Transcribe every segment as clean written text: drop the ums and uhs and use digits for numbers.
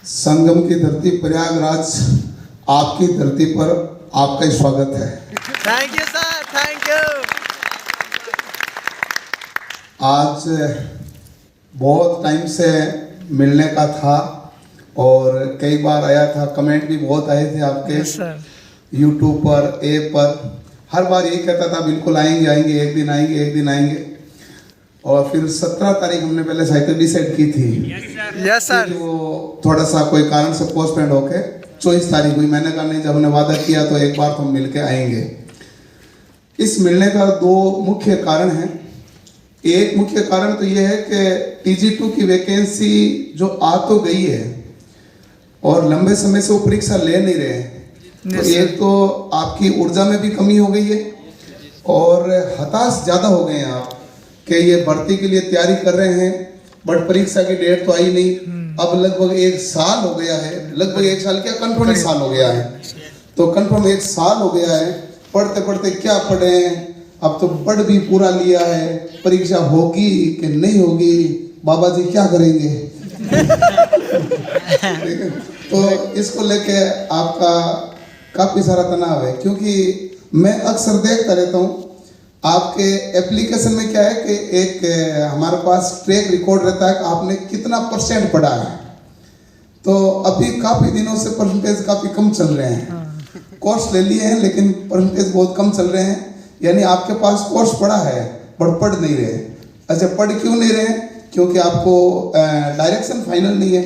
संगम की धरती प्रयागराज, आपकी धरती पर आपका ही स्वागत है। Thank you sir, thank you. आज बहुत टाइम से मिलने का था और कई बार आया था, कमेंट भी बहुत आए थे आपके यूट्यूब पर, ऐप पर। हर बार यही कहता था बिल्कुल आएंगे आएंगे, एक दिन आएंगे, एक दिन आएंगे। और फिर 17 तारीख हमने पहले साइकिल डिसाइड की थी। Yes sir. वो थोड़ा सा कोई कारण से पोस्टपोन्ड होके 24 तारीख हुई। मैंने कहा नहीं, जब हमने वादा किया तो एक बार तो हम मिलके आएंगे। इस मिलने का दो मुख्य कारण हैं। एक मुख्य कारण तो ये है कि TG2 की वैकेंसी जो आ तो गई है और लंबे समय से वो परीक्षा ले नहीं रहे हैं। तो एक तो आपकी ऊर्जा में भी कमी हो गई है और हताश ज़्यादा हो गए हैं आप कि ये भर्ती के लिए तैयारी कर रहे हैं बट परीक्षा की डेट तो आई नहीं। अब लगभग 1 साल हो गया है, लगभग 1 साल क्या, कंफर्म 1 साल हो गया है। तो कंफर्म 1 साल हो गया है। पढ़ते पढ़ते क्या पढ़े हैं, अब तो पढ़ भी पूरा लिया है, परीक्षा होगी कि नहीं होगी, बाबा जी क्या करेंगे। तो इसको लेके आपका काफ़ी सारा तनाव है, क्योंकि मैं अक्सर देखता रहता हूँ आपके एप्लीकेशन में क्या है कि एक हमारे पास ट्रैक रिकॉर्ड रहता है कि आपने कितना % पढ़ा है। तो अभी काफ़ी दिनों से परसेंटेज काफ़ी कम चल रहे हैं। कोर्स ले लिए हैं लेकिन परसेंटेज बहुत कम चल रहे हैं। यानी आपके पास कोर्स पढ़ा है पर पढ़ नहीं रहे। अच्छा, पढ़ क्यों नहीं रहे? क्योंकि आपको डायरेक्शन फाइनल नहीं है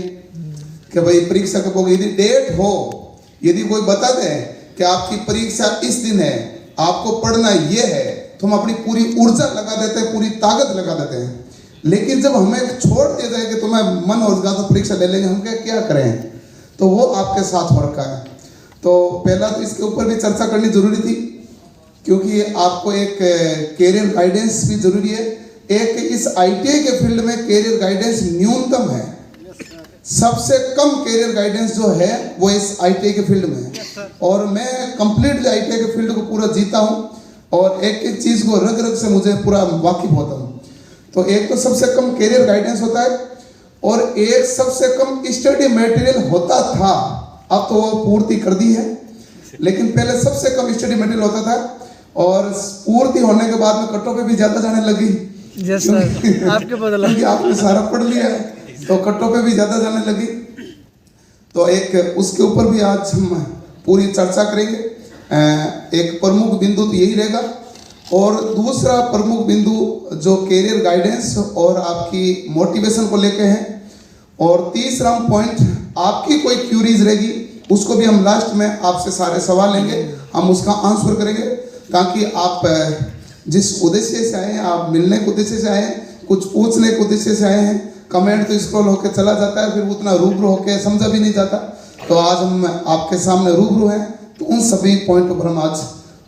कि भाई परीक्षा कब होगी। यदि डेट हो, यदि कोई बता दे कि आपकी परीक्षा इस दिन है, आपको पढ़ना ये है, तो हम अपनी पूरी ऊर्जा लगा देते हैं, पूरी ताकत लगा देते हैं। लेकिन जब हमें छोड़ दिया जाए कि तुम्हें मन होगा तो परीक्षा ले लेंगे, हम क्या करें? तो वो आपके साथ हो रखा है। तो पहला तो इसके ऊपर भी चर्चा करनी जरूरी थी, क्योंकि आपको एक कैरियर गाइडेंस भी जरूरी है। एक इस ITI के फील्ड में कैरियर गाइडेंस न्यूनतम है। सबसे कम कैरियर गाइडेंस जो है वो इस ITI के फील्ड में है। और मैं कंप्लीटली ITI के फील्ड को पूरा जीता हूँ और एक एक चीज को रग रग से मुझे पूरा वाकिफ होता हूँ। तो एक तो सबसे कम कैरियर गाइडेंस होता है और एक सबसे कम स्टडी मटेरियल होता था। अब तो वो पूर्ति कर दी है, लेकिन पहले सबसे कम स्टडी मटेरियल होता था और पूर्ति होने के बाद में कटों पे भी ज्यादा जाने लगी। आपके बदला क्योंकि आपने सारा पढ़ लिया है तो कटों पे भी ज्यादा जाने लगी। तो एक उसके ऊपर भी आज हम पूरी चर्चा करेंगे। एक प्रमुख बिंदु तो यही रहेगा और दूसरा प्रमुख बिंदु जो कैरियर गाइडेंस और आपकी मोटिवेशन को लेके है। और तीसरा पॉइंट आपकी कोई क्यूरीज रहेगी, उसको भी हम लास्ट में आपसे सारे सवाल लेंगे, हम उसका आंसर करेंगे, ताकि आप जिस उद्देश्य से आए हैं, आप मिलने के उद्देश्य से आए हैं, कुछ पूछने के उद्देश्य से आए हैं। कमेंट तो स्क्रॉल होकर चला जाता है, फिर उतना रूबरू होकर समझा भी नहीं जाता। तो आज हम आपके सामने रूबरू हैं, तो उन सभी पॉइंटों पर हम आज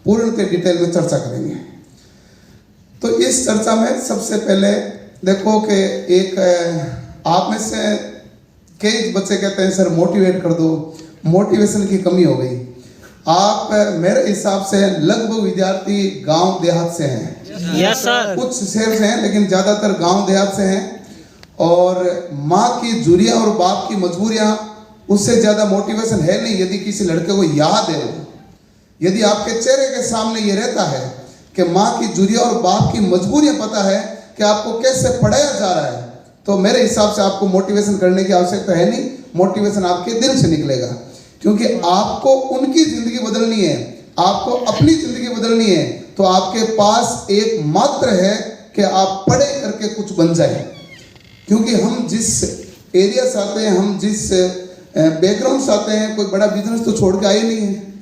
पूर्ण के डिटेल में चर्चा करेंगे। तो इस चर्चा में सबसे पहले देखो कि एक आप में से कई बच्चे कहते हैं सर मोटिवेट कर दो, मोटिवेशन की कमी हो गई। आप मेरे हिसाब से लगभग विद्यार्थी गांव देहात से हैं। Yes sir. कुछ शहर से हैं लेकिन ज़्यादातर गांव देहात से हैं। और माँ की जुरियाँ और बाप की मजबूरियाँ, उससे ज़्यादा मोटिवेशन है नहीं। यदि किसी लड़के को याद है, यदि आपके चेहरे के सामने ये रहता है कि माँ की जुरियाँ और बाप की मजबूरियाँ पता है कि आपको कैसे पढ़ाया जा रहा है, तो मेरे हिसाब से आपको मोटिवेशन करने की आवश्यकता है नहीं। मोटिवेशन आपके दिल से निकलेगा, क्योंकि आपको उनकी ज़िंदगी बदलनी है, आपको अपनी ज़िंदगी बदलनी है। तो आपके पास एक मात्र है कि आप पढ़े करके कुछ बन जाए। क्योंकि हम जिस एरिया से आते हैं, हम जिस बैकग्राउंड से आते हैं, कोई बड़ा बिजनेस तो छोड़ के आए नहीं है।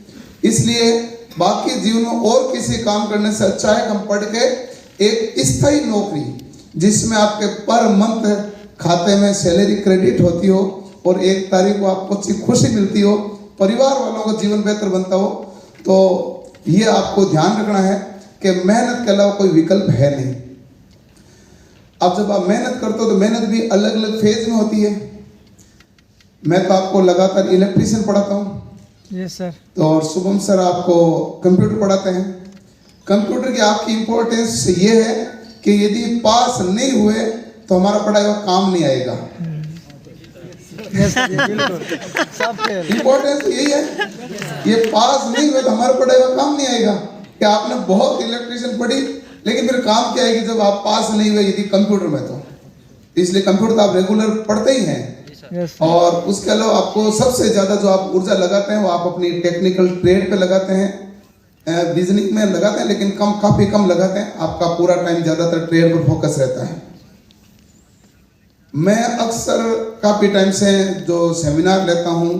इसलिए बाकी जीवन में और किसी काम करने से अच्छा है हम पढ़ के एक स्थायी नौकरी, जिसमें आपके पर मंथ खाते में सैलरी क्रेडिट होती हो और 1 तारीख को आपको अच्छी खुशी मिलती हो, परिवार वालों का जीवन बेहतर बनता हो। तो ये आपको ध्यान रखना है कि मेहनत के अलावा कोई विकल्प है नहीं। अब जब आप मेहनत करते हो तो मेहनत भी अलग अलग फेज में होती है। मैं तो आपको लगातार इलेक्ट्रीशियन पढ़ाता हूँ। Yes sir. तो और शुभम सर आपको कंप्यूटर पढ़ाते हैं। कंप्यूटर की आपकी इम्पोर्टेंस ये है कि यदि पास नहीं हुए तो हमारा पढ़ाई हुआ काम नहीं आएगा। यस सर, बिल्कुल सब फेल। इम्पोर्टेंस यही है, ये पास नहीं हुए तो हमारा पढ़ाई हुआ काम नहीं आएगा। कि आपने बहुत इलेक्ट्रिशियन पढ़ी लेकिन फिर काम क्या आएगी जब आप पास नहीं हुए यदि कंप्यूटर में, तो इसलिए कंप्यूटर तो आप रेगुलर पढ़ते ही हैं। यस और उसके अलावा आपको सबसे ज़्यादा जो आप ऊर्जा लगाते हैं वो आप अपनी टेक्निकल ट्रेड पे लगाते हैं, बिजनेस में लगाते हैं, लेकिन काफ़ी कम लगाते हैं। आपका पूरा टाइम ज़्यादातर ट्रेड पर फोकस रहता है। मैं अक्सर काफ़ी टाइम से जो सेमिनार लेता हूँ,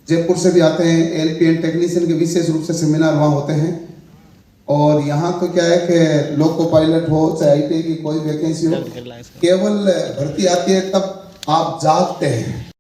जयपुर से भी आते हैं, एलपीएन टेक्नीशियन के विशेष रूप से सेमिनार वहाँ होते हैं। और यहाँ तो क्या है कि लोको पायलट हो चाहे आईटीआई की कोई वैकेंसी हो, केवल भर्ती आती है तब आप जागते हैं।